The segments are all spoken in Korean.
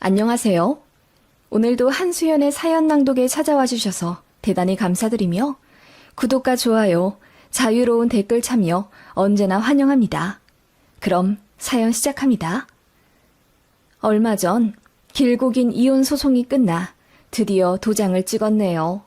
안녕하세요. 오늘도 한수연의 사연 낭독에 찾아와 주셔서 대단히 감사드리며 구독과 좋아요, 자유로운 댓글 참여 언제나 환영합니다. 그럼 사연 시작합니다. 얼마 전 길고 긴 이혼 소송이 끝나 드디어 도장을 찍었네요.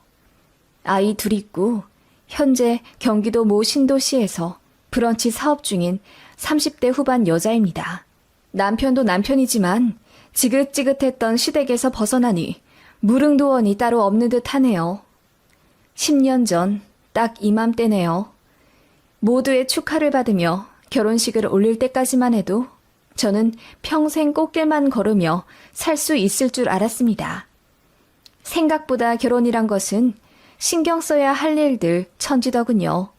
아이 둘 있고 현재 경기도 모 신도시에서 브런치 사업 중인 30대 후반 여자입니다. 남편도 남편이지만 지긋지긋했던 시댁에서 벗어나니 무릉도원이 따로 없는 듯 하네요. 10년 전 딱 이맘때네요. 모두의 축하를 받으며 결혼식을 올릴 때까지만 해도 저는 평생 꽃길만 걸으며 살 수 있을 줄 알았습니다. 생각보다 결혼이란 것은 신경 써야 할 일들 천지더군요.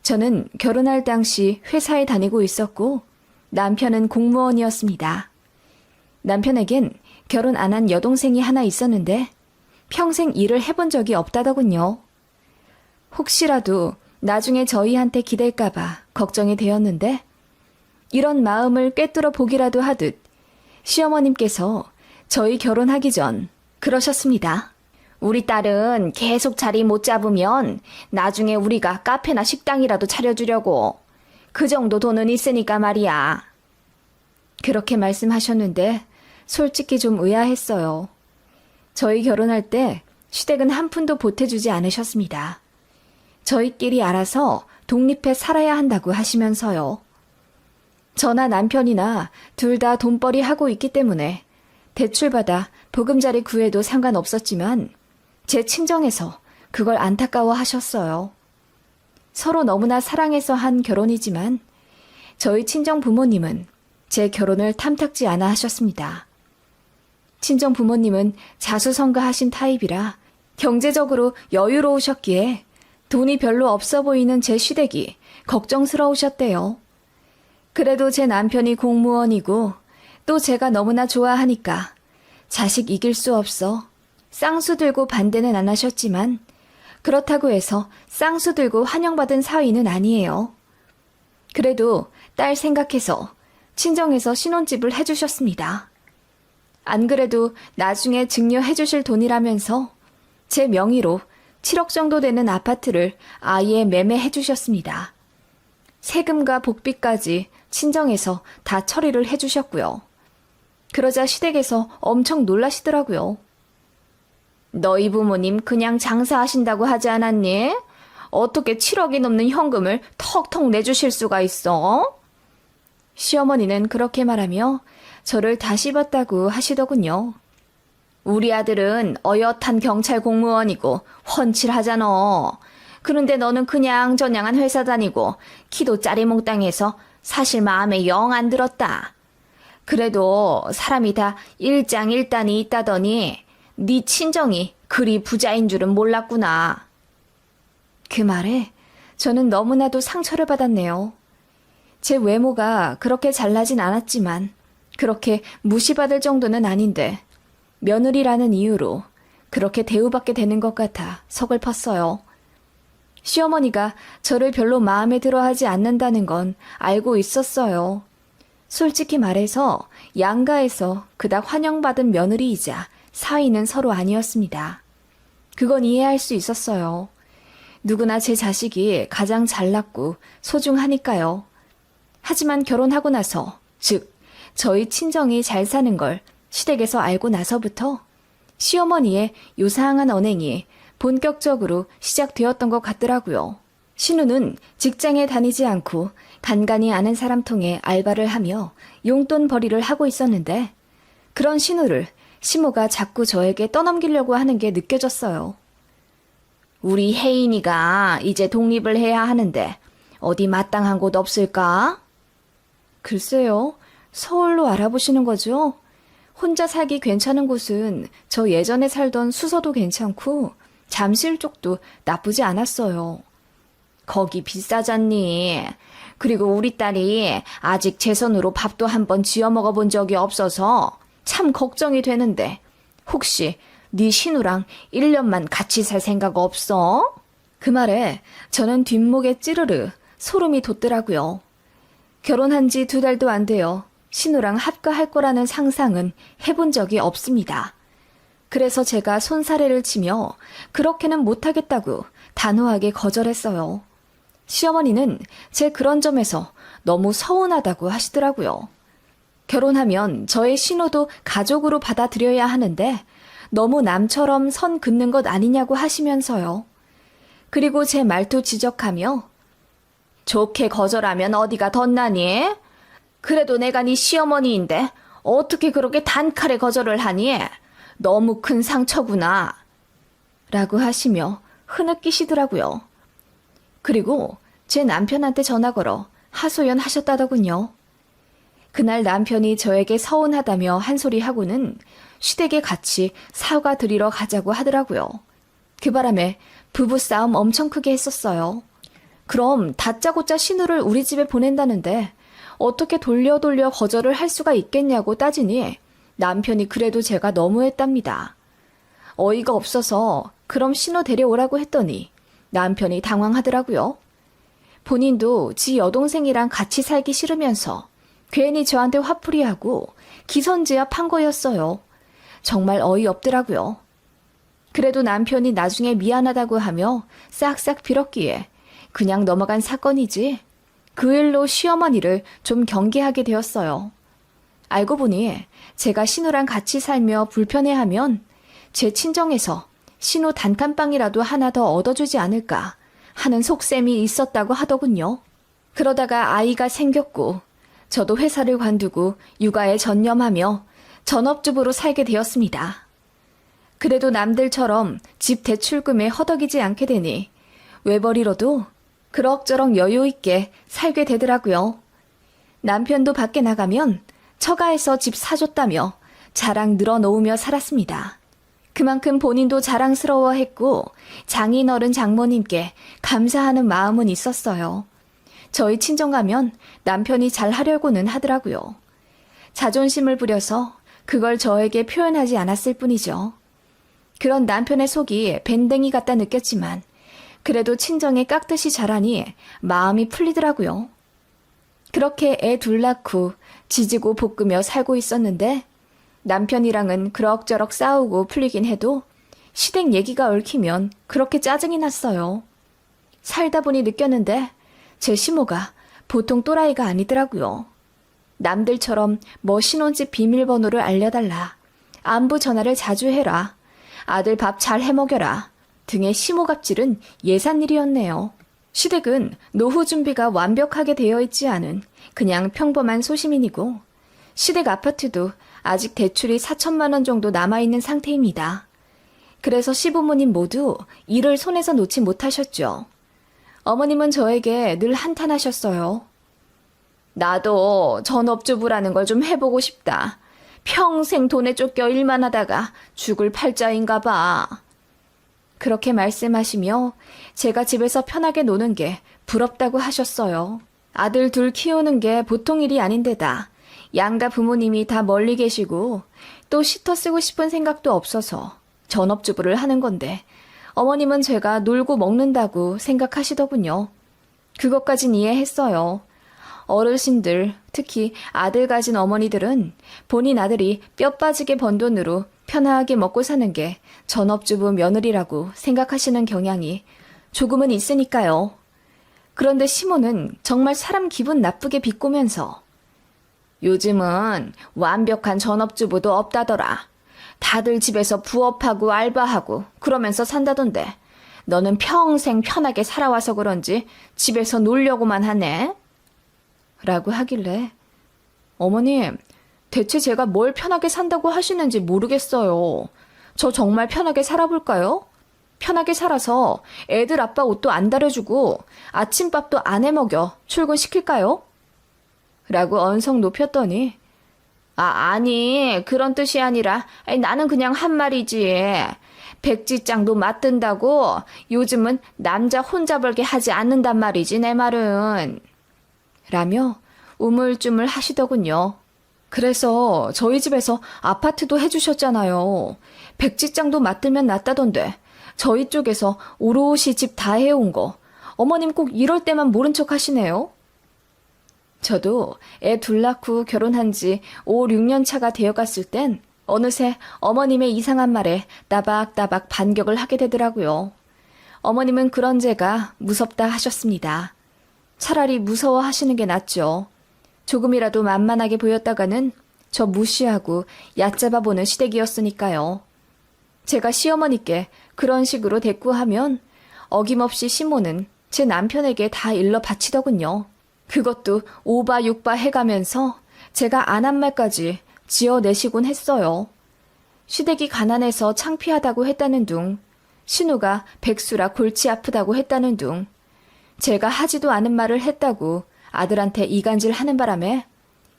저는 결혼할 당시 회사에 다니고 있었고 남편은 공무원이었습니다. 남편에겐 결혼 안 한 여동생이 하나 있었는데 평생 일을 해본 적이 없다더군요. 혹시라도 나중에 저희한테 기댈까봐 걱정이 되었는데 이런 마음을 꿰뚫어 보기라도 하듯 시어머님께서 저희 결혼하기 전 그러셨습니다. 우리 딸은 계속 자리 못 잡으면 나중에 우리가 카페나 식당이라도 차려주려고. 그 정도 돈은 있으니까 말이야. 그렇게 말씀하셨는데 솔직히 좀 의아했어요. 저희 결혼할 때 시댁은 한 푼도 보태주지 않으셨습니다. 저희끼리 알아서 독립해 살아야 한다고 하시면서요. 저나 남편이나 둘 다 돈벌이 하고 있기 때문에 대출받아 보금자리 구해도 상관없었지만 제 친정에서 그걸 안타까워 하셨어요. 서로 너무나 사랑해서 한 결혼이지만 저희 친정 부모님은 제 결혼을 탐탁지 않아 하셨습니다. 친정 부모님은 자수성가하신 타입이라 경제적으로 여유로우셨기에 돈이 별로 없어 보이는 제 시댁이 걱정스러우셨대요. 그래도 제 남편이 공무원이고 또 제가 너무나 좋아하니까 자식 이길 수 없어 쌍수 들고 반대는 안 하셨지만 그렇다고 해서 쌍수 들고 환영받은 사위는 아니에요. 그래도 딸 생각해서 친정에서 신혼집을 해주셨습니다. 안 그래도 나중에 증여해 주실 돈이라면서 제 명의로 7억 정도 되는 아파트를 아예 매매해 주셨습니다. 세금과 복비까지 친정에서 다 처리를 해 주셨고요. 그러자 시댁에서 엄청 놀라시더라고요. 너희 부모님 그냥 장사하신다고 하지 않았니? 어떻게 7억이 넘는 현금을 턱턱 내주실 수가 있어? 시어머니는 그렇게 말하며 저를 다시 봤다고 하시더군요. 우리 아들은 어엿한 경찰 공무원이고 훤칠하잖아. 그런데 너는 그냥 저냥한 회사 다니고 키도 짜리몽땅해서 사실 마음에 영 안 들었다. 그래도 사람이 다 일장일단이 있다더니 네 친정이 그리 부자인 줄은 몰랐구나. 그 말에 저는 너무나도 상처를 받았네요. 제 외모가 그렇게 잘나진 않았지만 그렇게 무시받을 정도는 아닌데 며느리라는 이유로 그렇게 대우받게 되는 것 같아 서글펐어요. 시어머니가 저를 별로 마음에 들어하지 않는다는 건 알고 있었어요. 솔직히 말해서 양가에서 그닥 환영받은 며느리이자 사위는 서로 아니었습니다. 그건 이해할 수 있었어요. 누구나 제 자식이 가장 잘났고 소중하니까요. 하지만 결혼하고 나서, 즉 저희 친정이 잘 사는 걸 시댁에서 알고 나서부터 시어머니의 요상한 언행이 본격적으로 시작되었던 것 같더라고요. 신우는 직장에 다니지 않고 간간히 아는 사람 통해 알바를 하며 용돈벌이를 하고 있었는데 그런 신우를 시모가 자꾸 저에게 떠넘기려고 하는 게 느껴졌어요. 우리 혜인이가 이제 독립을 해야 하는데 어디 마땅한 곳 없을까? 글쎄요. 서울로 알아보시는 거죠? 혼자 살기 괜찮은 곳은 저 예전에 살던 수서도 괜찮고 잠실 쪽도 나쁘지 않았어요. 거기 비싸잖니. 그리고 우리 딸이 아직 제 손으로 밥도 한번 지어 먹어본 적이 없어서 참 걱정이 되는데 혹시 네 신우랑 1년만 같이 살 생각 없어? 그 말에 저는 뒷목에 찌르르 소름이 돋더라고요. 결혼한 지 2달도 안 돼요. 신우랑 합가할 거라는 상상은 해본 적이 없습니다. 그래서 제가 손사래를 치며 그렇게는 못하겠다고 단호하게 거절했어요. 시어머니는 제 그런 점에서 너무 서운하다고 하시더라고요. 결혼하면 저의 신우도 가족으로 받아들여야 하는데 너무 남처럼 선 긋는 것 아니냐고 하시면서요. 그리고 제 말투 지적하며 좋게 거절하면 어디가 덧나니? 그래도 내가 네 시어머니인데 어떻게 그렇게 단칼에 거절을 하니? 너무 큰 상처구나. 라고 하시며 흐느끼시더라고요. 그리고 제 남편한테 전화 걸어 하소연하셨다더군요. 그날 남편이 저에게 서운하다며 한 소리 하고는 시댁에 같이 사과 드리러 가자고 하더라고요. 그 바람에 부부싸움 엄청 크게 했었어요. 그럼 다짜고짜 신우를 우리 집에 보낸다는데 어떻게 돌려 거절을 할 수가 있겠냐고 따지니 남편이 그래도 제가 너무했답니다. 어이가 없어서 그럼 신우 데려오라고 했더니 남편이 당황하더라고요. 본인도 지 여동생이랑 같이 살기 싫으면서 괜히 저한테 화풀이하고 기선제압한 거였어요. 정말 어이없더라고요. 그래도 남편이 나중에 미안하다고 하며 싹싹 빌었기에 그냥 넘어간 사건이지 그 일로 시어머니를 좀 경계하게 되었어요. 알고 보니 제가 신우랑 같이 살며 불편해하면 제 친정에서 신우 단칸방이라도 하나 더 얻어주지 않을까 하는 속셈이 있었다고 하더군요. 그러다가 아이가 생겼고 저도 회사를 관두고 육아에 전념하며 전업주부로 살게 되었습니다. 그래도 남들처럼 집 대출금에 허덕이지 않게 되니 외벌이로도 그럭저럭 여유 있게 살게 되더라고요. 남편도 밖에 나가면 처가에서 집 사줬다며 자랑 늘어놓으며 살았습니다. 그만큼 본인도 자랑스러워했고 장인어른 장모님께 감사하는 마음은 있었어요. 저희 친정 가면 남편이 잘하려고는 하더라고요. 자존심을 부려서 그걸 저에게 표현하지 않았을 뿐이죠. 그런 남편의 속이 밴댕이 같다 느꼈지만 그래도 친정에 깍듯이 자라니 마음이 풀리더라고요. 그렇게 애 둘 낳고 지지고 볶으며 살고 있었는데 남편이랑은 그럭저럭 싸우고 풀리긴 해도 시댁 얘기가 얽히면 그렇게 짜증이 났어요. 살다 보니 느꼈는데 제 시모가 보통 또라이가 아니더라고요. 남들처럼 뭐 신혼집 비밀번호를 알려달라, 안부 전화를 자주 해라, 아들 밥 잘 해먹여라 등의 시모갑질은 예산일이었네요. 시댁은 노후 준비가 완벽하게 되어 있지 않은 그냥 평범한 소시민이고 시댁 아파트도 아직 대출이 4천만 원 정도 남아있는 상태입니다. 그래서 시부모님 모두 일을 손에서 놓지 못하셨죠. 어머님은 저에게 늘 한탄하셨어요. 나도 전업주부라는 걸 좀 해보고 싶다. 평생 돈에 쫓겨 일만 하다가 죽을 팔자인가 봐. 그렇게 말씀하시며 제가 집에서 편하게 노는 게 부럽다고 하셨어요. 아들 둘 키우는 게 보통 일이 아닌데다 양가 부모님이 다 멀리 계시고 또 시터 쓰고 싶은 생각도 없어서 전업주부를 하는 건데 어머님은 제가 놀고 먹는다고 생각하시더군요. 그것까진 이해했어요. 어르신들, 특히 아들 가진 어머니들은 본인 아들이 뼈 빠지게 번 돈으로 편하게 먹고 사는 게 전업주부 며느리라고 생각하시는 경향이 조금은 있으니까요. 그런데 시모는 정말 사람 기분 나쁘게 비꼬면서 요즘은 완벽한 전업주부도 없다더라. 다들 집에서 부업하고 알바하고 그러면서 산다던데 너는 평생 편하게 살아와서 그런지 집에서 놀려고만 하네. 라고 하길래 어머님, 대체 제가 뭘 편하게 산다고 하시는지 모르겠어요. 저 정말 편하게 살아볼까요? 편하게 살아서 애들 아빠 옷도 안 다려주고 아침밥도 안 해먹여 출근시킬까요? 라고 언성 높였더니 아니 그런 뜻이 아니라 나는 그냥 한 말이지. 백지장도 맞든다고 요즘은 남자 혼자 벌게 하지 않는단 말이지 내 말은. 라며 우물쭈물 하시더군요. 그래서 저희 집에서 아파트도 해주셨잖아요. 백지장도 맞들면 낫다던데 저희 쪽에서 오롯이 집 다 해온 거 어머님 꼭 이럴 때만 모른 척 하시네요. 저도 애 둘 낳고 결혼한 지 5, 6년 차가 되어갔을 땐 어느새 어머님의 이상한 말에 따박따박 반격을 하게 되더라고요. 어머님은 그런 제가 무섭다 하셨습니다. 차라리 무서워하시는 게 낫죠. 조금이라도 만만하게 보였다가는 저 무시하고 얕잡아 보는 시댁이었으니까요. 제가 시어머니께 그런 식으로 대꾸하면 어김없이 시모는 제 남편에게 다 일러 바치더군요. 그것도 오바 육바 해가면서 제가 안 한 말까지 지어내시곤 했어요. 시댁이 가난해서 창피하다고 했다는 둥, 신우가 백수라 골치 아프다고 했다는 둥, 제가 하지도 않은 말을 했다고 아들한테 이간질 하는 바람에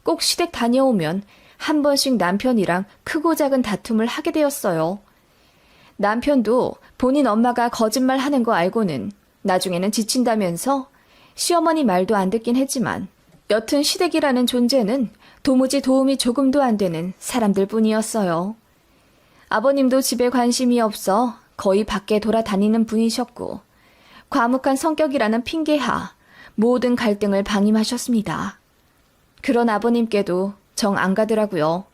꼭 시댁 다녀오면 한 번씩 남편이랑 크고 작은 다툼을 하게 되었어요. 남편도 본인 엄마가 거짓말 하는 거 알고는 나중에는 지친다면서 시어머니 말도 안 듣긴 했지만 여튼 시댁이라는 존재는 도무지 도움이 조금도 안 되는 사람들 뿐이었어요. 아버님도 집에 관심이 없어 거의 밖에 돌아다니는 분이셨고 과묵한 성격이라는 핑계하 모든 갈등을 방임하셨습니다. 그런 아버님께도 정 안 가더라고요.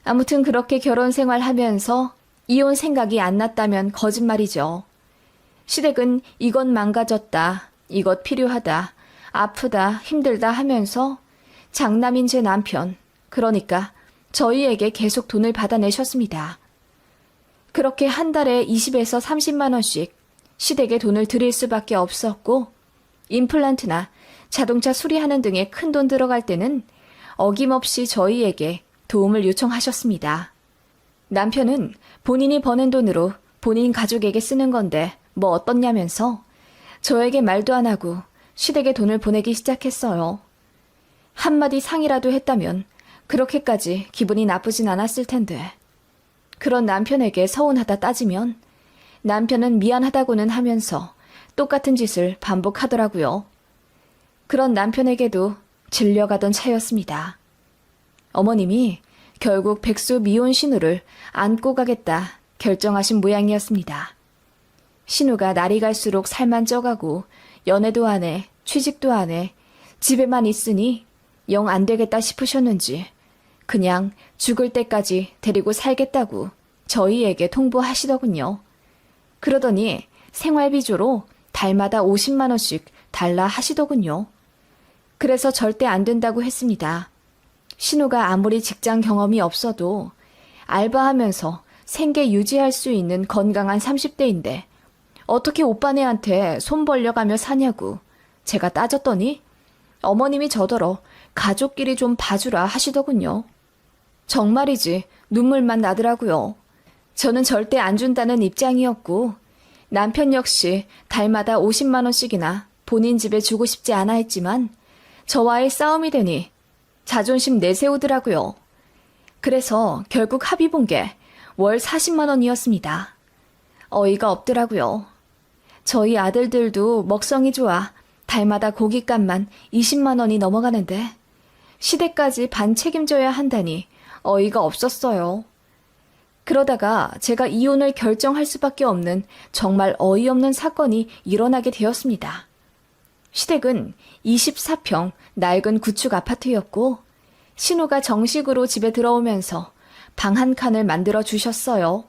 아무튼 그렇게 결혼 생활하면서 이혼 생각이 안 났다면 거짓말이죠. 시댁은 이것 망가졌다, 이것 필요하다, 아프다, 힘들다 하면서 장남인 제 남편, 그러니까 저희에게 계속 돈을 받아내셨습니다. 그렇게 한 달에 20에서 30만 원씩 시댁에 돈을 드릴 수밖에 없었고 임플란트나 자동차 수리하는 등에 큰 돈 들어갈 때는 어김없이 저희에게 도움을 요청하셨습니다. 남편은 본인이 버는 돈으로 본인 가족에게 쓰는 건데 뭐 어떻냐면서 저에게 말도 안 하고 시댁에 돈을 보내기 시작했어요. 한마디 상이라도 했다면 그렇게까지 기분이 나쁘진 않았을 텐데. 그런 남편에게 서운하다 따지면 남편은 미안하다고는 하면서 똑같은 짓을 반복하더라고요. 그런 남편에게도 질려가던 차였습니다. 어머님이 결국 백수 미혼 신우를 안고 가겠다 결정하신 모양이었습니다. 신우가 날이 갈수록 살만 쪄가고 연애도 안 해, 취직도 안 해, 집에만 있으니 영 안 되겠다 싶으셨는지 그냥 죽을 때까지 데리고 살겠다고 저희에게 통보하시더군요. 그러더니 생활비조로 달마다 50만 원씩 달라 하시더군요. 그래서 절대 안 된다고 했습니다. 신우가 아무리 직장 경험이 없어도 알바하면서 생계 유지할 수 있는 건강한 30대인데 어떻게 오빠네한테 손 벌려가며 사냐고 제가 따졌더니 어머님이 저더러 가족끼리 좀 봐주라 하시더군요. 정말이지 눈물만 나더라고요. 저는 절대 안 준다는 입장이었고 남편 역시 달마다 50만 원씩이나 본인 집에 주고 싶지 않아 했지만 저와의 싸움이 되니 자존심 내세우더라고요. 그래서 결국 합의 본 게 월 40만 원이었습니다. 어이가 없더라고요. 저희 아들들도 먹성이 좋아 달마다 고깃값만 20만 원이 넘어가는데 시댁까지 반 책임져야 한다니 어이가 없었어요. 그러다가 제가 이혼을 결정할 수밖에 없는 정말 어이없는 사건이 일어나게 되었습니다. 시댁은 24평 낡은 구축 아파트였고 신우가 정식으로 집에 들어오면서 방 한 칸을 만들어 주셨어요.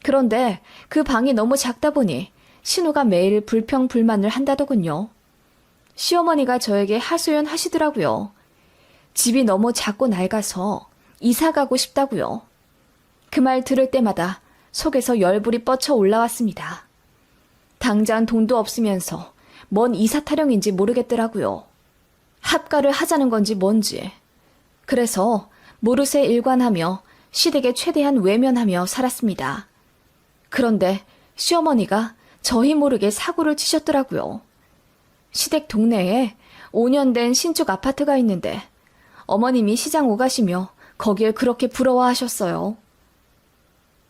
그런데 그 방이 너무 작다 보니 신우가 매일 불평불만을 한다더군요. 시어머니가 저에게 하소연 하시더라고요. 집이 너무 작고 낡아서 이사 가고 싶다고요. 그 말 들을 때마다 속에서 열불이 뻗쳐 올라왔습니다. 당장 돈도 없으면서 뭔 이사 타령인지 모르겠더라고요. 합가를 하자는 건지 뭔지. 그래서 모르쇠 일관하며 시댁에 최대한 외면하며 살았습니다. 그런데 시어머니가 저희 모르게 사고를 치셨더라고요. 시댁 동네에 5년 된 신축 아파트가 있는데 어머님이 시장 오가시며 거길 그렇게 부러워하셨어요.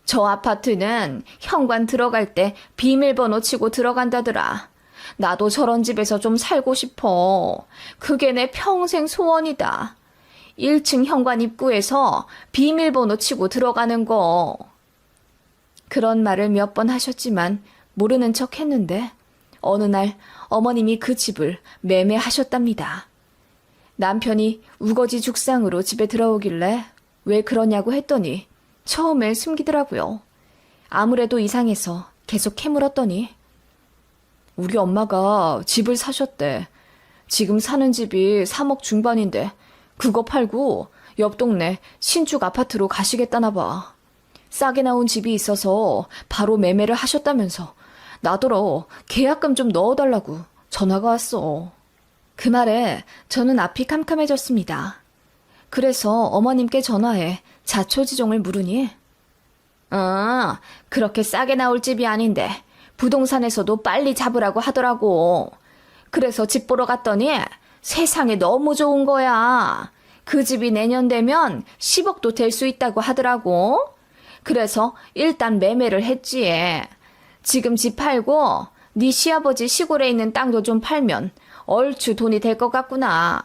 저 아파트는 현관 들어갈 때 비밀번호 치고 들어간다더라. 나도 저런 집에서 좀 살고 싶어. 그게 내 평생 소원이다. 1층 현관 입구에서 비밀번호 치고 들어가는 거. 그런 말을 몇 번 하셨지만 모르는 척 했는데 어느 날 어머님이 그 집을 매매하셨답니다. 남편이 우거지 죽상으로 집에 들어오길래 왜 그러냐고 했더니 처음에 숨기더라고요. 아무래도 이상해서 계속 캐물었더니 우리 엄마가 집을 사셨대. 지금 사는 집이 3억 중반인데 그거 팔고 옆 동네 신축 아파트로 가시겠다나 봐. 싸게 나온 집이 있어서 바로 매매를 하셨다면서 나더러 계약금 좀 넣어달라고 전화가 왔어. 그 말에 저는 앞이 캄캄해졌습니다. 그래서 어머님께 전화해 자초지종을 물으니 그렇게 싸게 나올 집이 아닌데 부동산에서도 빨리 잡으라고 하더라고. 그래서 집 보러 갔더니 세상에 너무 좋은 거야. 그 집이 내년 되면 10억도 될 수 있다고 하더라고. 그래서 일단 매매를 했지. 지금 집 팔고 네 시아버지 시골에 있는 땅도 좀 팔면 얼추 돈이 될 것 같구나.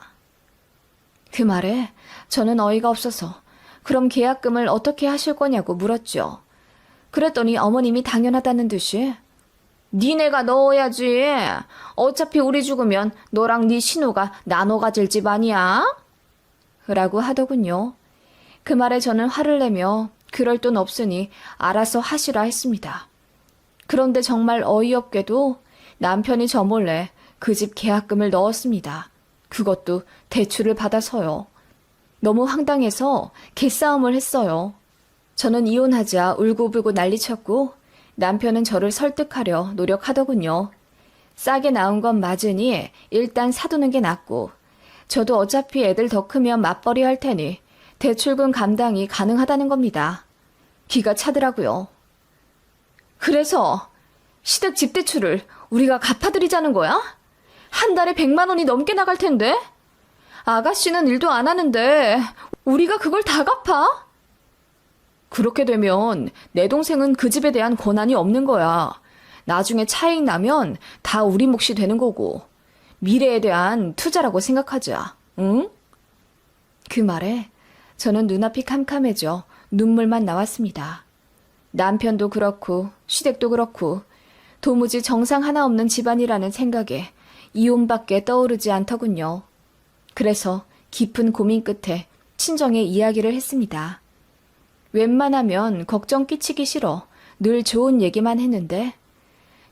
그 말에 저는 어이가 없어서 그럼 계약금을 어떻게 하실 거냐고 물었죠. 그랬더니 어머님이 당연하다는 듯이 니네가 넣어야지. 어차피 우리 죽으면 너랑 네 신우가 나눠 가질 집 아니야? 라고 하더군요. 그 말에 저는 화를 내며 그럴 돈 없으니 알아서 하시라 했습니다. 그런데 정말 어이없게도 남편이 저 몰래 그 집 계약금을 넣었습니다. 그것도 대출을 받아서요. 너무 황당해서 개싸움을 했어요. 저는 이혼하자 울고불고 난리쳤고 남편은 저를 설득하려 노력하더군요. 싸게 나온 건 맞으니 일단 사두는 게 낫고 저도 어차피 애들 더 크면 맞벌이 할 테니 대출금 감당이 가능하다는 겁니다. 기가 차더라고요. 그래서 시댁 집 대출을 우리가 갚아드리자는 거야? 한 달에 100만 원이 넘게 나갈 텐데? 아가씨는 일도 안 하는데 우리가 그걸 다 갚아? 그렇게 되면 내 동생은 그 집에 대한 권한이 없는 거야. 나중에 차익 나면 다 우리 몫이 되는 거고 미래에 대한 투자라고 생각하자. 응? 그 말에 저는 눈앞이 캄캄해져 눈물만 나왔습니다. 남편도 그렇고 시댁도 그렇고 도무지 정상 하나 없는 집안이라는 생각에 이혼밖에 떠오르지 않더군요. 그래서 깊은 고민 끝에 친정에 이야기를 했습니다. 웬만하면 걱정 끼치기 싫어 늘 좋은 얘기만 했는데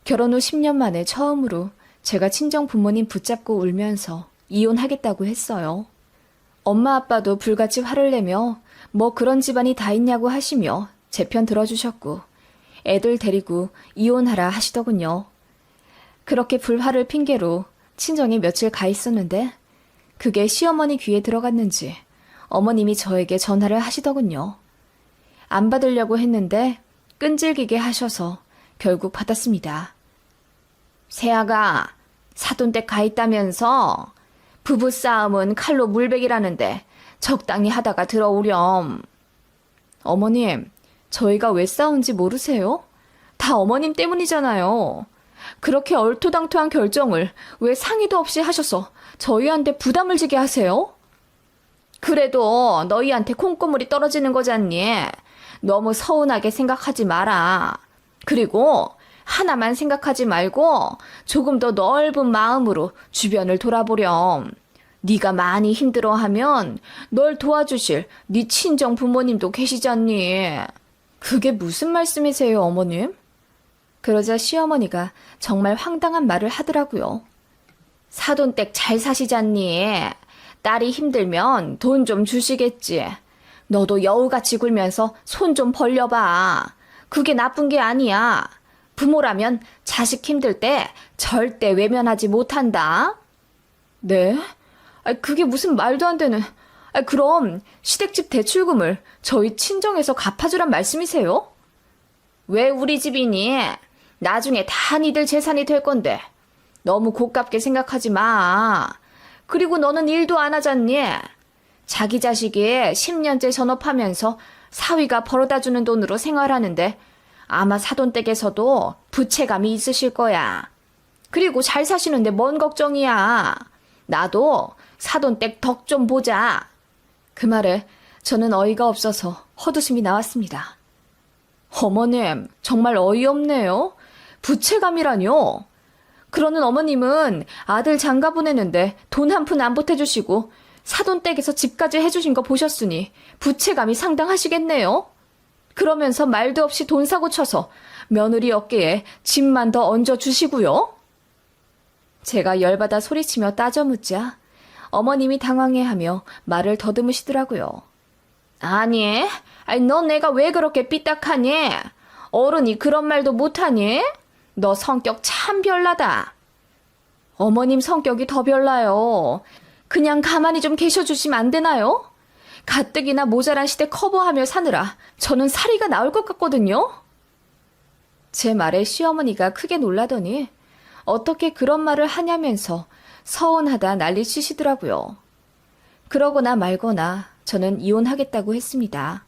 결혼 후 10년 만에 처음으로 제가 친정 부모님 붙잡고 울면서 이혼하겠다고 했어요. 엄마 아빠도 불같이 화를 내며 뭐 그런 집안이 다 있냐고 하시며 제 편 들어주셨고 애들 데리고 이혼하라 하시더군요. 그렇게 불화를 핑계로 친정에 며칠 가 있었는데 그게 시어머니 귀에 들어갔는지 어머님이 저에게 전화를 하시더군요. 안 받으려고 했는데 끈질기게 하셔서 결국 받았습니다. 새아가 사돈댁 가 있다면서 부부싸움은 칼로 물베기라는데 적당히 하다가 들어오렴. 어머님, 저희가 왜 싸운지 모르세요? 다 어머님 때문이잖아요. 그렇게 얼토당토한 결정을 왜 상의도 없이 하셔서 저희한테 부담을 지게 하세요? 그래도 너희한테 콩고물이 떨어지는 거잖니. 너무 서운하게 생각하지 마라. 그리고 하나만 생각하지 말고 조금 더 넓은 마음으로 주변을 돌아보렴. 네가 많이 힘들어하면 널 도와주실 네 친정 부모님도 계시잖니. 그게 무슨 말씀이세요, 어머님? 그러자 시어머니가 정말 황당한 말을 하더라고요. 사돈댁 잘 사시잖니. 딸이 힘들면 돈 좀 주시겠지. 너도 여우같이 굴면서 손 좀 벌려봐. 그게 나쁜 게 아니야. 부모라면 자식 힘들 때 절대 외면하지 못한다. 네? 그게 무슨 말도 안 되는... 그럼 시댁집 대출금을 저희 친정에서 갚아주란 말씀이세요? 왜 우리 집이니? 나중에 다 니들 재산이 될 건데 너무 고깝게 생각하지 마. 그리고 너는 일도 안 하잖니. 자기 자식이 10년째 전업하면서 사위가 벌어다주는 돈으로 생활하는데 아마 사돈댁에서도 부채감이 있으실 거야. 그리고 잘 사시는데 뭔 걱정이야. 나도 사돈댁 덕 좀 보자. 그 말에 저는 어이가 없어서 헛웃음이 나왔습니다. 어머님, 정말 어이없네요. 부채감이라뇨. 그러는 어머님은 아들 장가 보내는데 돈 한 푼 안 보태주시고 사돈댁에서 집까지 해주신 거 보셨으니 부채감이 상당하시겠네요. 그러면서 말도 없이 돈 사고 쳐서 며느리 어깨에 짐만 더 얹어주시고요. 제가 열받아 소리치며 따져 묻자 어머님이 당황해하며 말을 더듬으시더라고요. 아니, 너 내가 왜 그렇게 삐딱하니? 어른이 그런 말도 못하니? 너 성격 참 별나다. 어머님 성격이 더 별나요. 그냥 가만히 좀 계셔주시면 안 되나요? 가뜩이나 모자란 시대 커버하며 사느라 저는 사리가 나올 것 같거든요. 제 말에 시어머니가 크게 놀라더니 어떻게 그런 말을 하냐면서 서운하다 난리 치시더라고요. 그러거나 말거나 저는 이혼하겠다고 했습니다.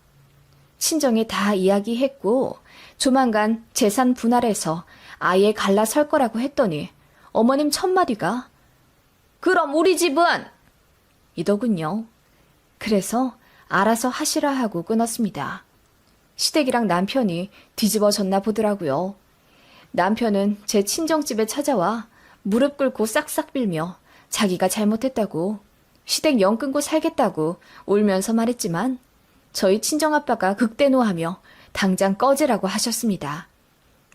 친정에 다 이야기했고 조만간 재산 분할해서 아예 갈라설 거라고 했더니 어머님 첫마디가 그럼 우리 집은? 이더군요. 그래서 알아서 하시라 하고 끊었습니다. 시댁이랑 남편이 뒤집어졌나 보더라고요. 남편은 제 친정집에 찾아와 무릎 꿇고 싹싹 빌며 자기가 잘못했다고 시댁 영 끊고 살겠다고 울면서 말했지만 저희 친정아빠가 극대노하며 당장 꺼지라고 하셨습니다.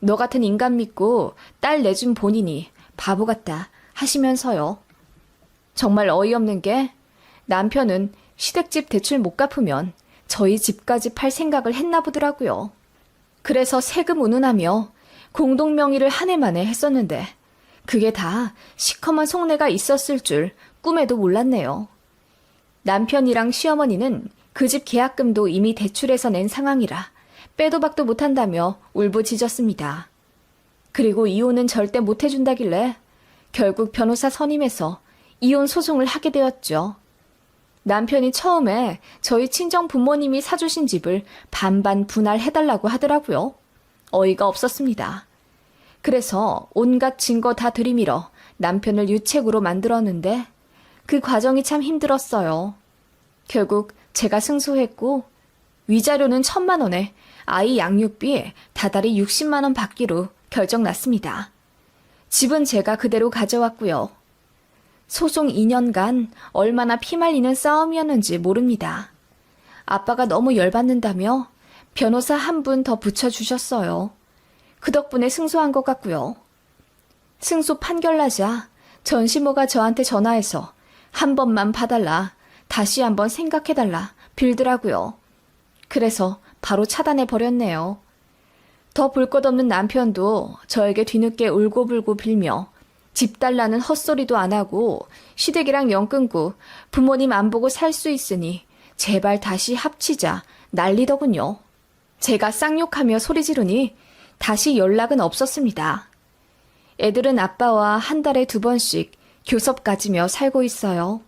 너 같은 인간 믿고 딸 내준 본인이 바보 같다 하시면서요. 정말 어이없는 게 남편은 시댁집 대출 못 갚으면 저희 집까지 팔 생각을 했나 보더라고요. 그래서 세금 운운하며 공동명의를 한 해 만에 했었는데 그게 다 시커먼 속내가 있었을 줄 꿈에도 몰랐네요. 남편이랑 시어머니는 그 집 계약금도 이미 대출해서 낸 상황이라 빼도 박도 못한다며 울부짖었습니다. 그리고 이혼은 절대 못해준다길래 결국 변호사 선임해서 이혼 소송을 하게 되었죠. 남편이 처음에 저희 친정 부모님이 사주신 집을 반반 분할해달라고 하더라고요. 어이가 없었습니다. 그래서 온갖 증거 다 들이밀어 남편을 유책으로 만들었는데 그 과정이 참 힘들었어요. 결국 제가 승소했고 위자료는 1,000만 원에 아이 양육비 다달이 60만 원 받기로 결정났습니다. 집은 제가 그대로 가져왔고요. 소송 2년간 얼마나 피말리는 싸움이었는지 모릅니다. 아빠가 너무 열받는다며 변호사 한 분 더 붙여주셨어요. 그 덕분에 승소한 것 같고요. 승소 판결 나자 전시모가 저한테 전화해서 한 번만 봐달라, 다시 한번 생각해달라 빌더라고요. 그래서 바로 차단해버렸네요. 더 볼 것 없는 남편도 저에게 뒤늦게 울고불고 빌며 집 달라는 헛소리도 안 하고 시댁이랑 연 끊고 부모님 안 보고 살 수 있으니 제발 다시 합치자 난리더군요. 제가 쌍욕하며 소리 지르니 다시 연락은 없었습니다. 애들은 아빠와 한 달에 2번씩 교섭 가지며 살고 있어요.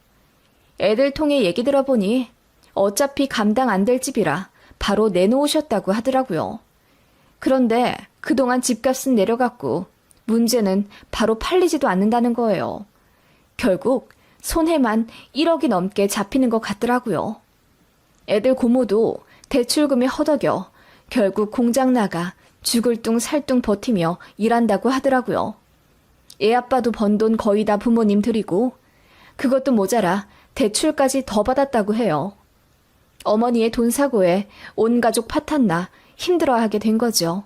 애들 통해 얘기 들어보니 어차피 감당 안 될 집이라 바로 내놓으셨다고 하더라고요. 그런데 그동안 집값은 내려갔고 문제는 바로 팔리지도 않는다는 거예요. 결국 손해만 1억이 넘게 잡히는 것 같더라고요. 애들 고모도 대출금이 허덕여 결국 공장 나가 죽을 둥 살 둥 버티며 일한다고 하더라고요. 애 아빠도 번 돈 거의 다 부모님 드리고 그것도 모자라 대출까지 더 받았다고 해요. 어머니의 돈 사고에 온 가족 파탄나 힘들어하게 된 거죠.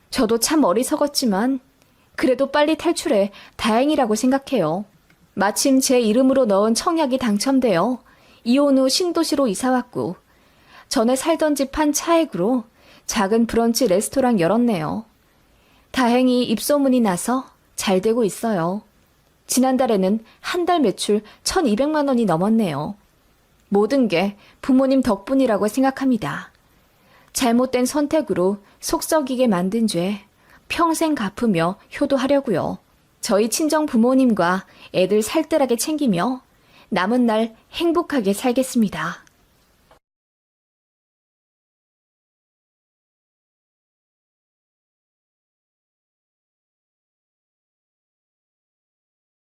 저도 참 어리석었지만 그래도 빨리 탈출해 다행이라고 생각해요. 마침 제 이름으로 넣은 청약이 당첨되어 이혼 후 신도시로 이사왔고 전에 살던 집 한 차액으로 작은 브런치 레스토랑 열었네요. 다행히 입소문이 나서 잘 되고 있어요. 지난달에는 한 달 매출 1,200만 원이 넘었네요. 모든 게 부모님 덕분이라고 생각합니다. 잘못된 선택으로 속 썩이게 만든 죄 평생 갚으며 효도하려고요. 저희 친정 부모님과 애들 살뜰하게 챙기며 남은 날 행복하게 살겠습니다.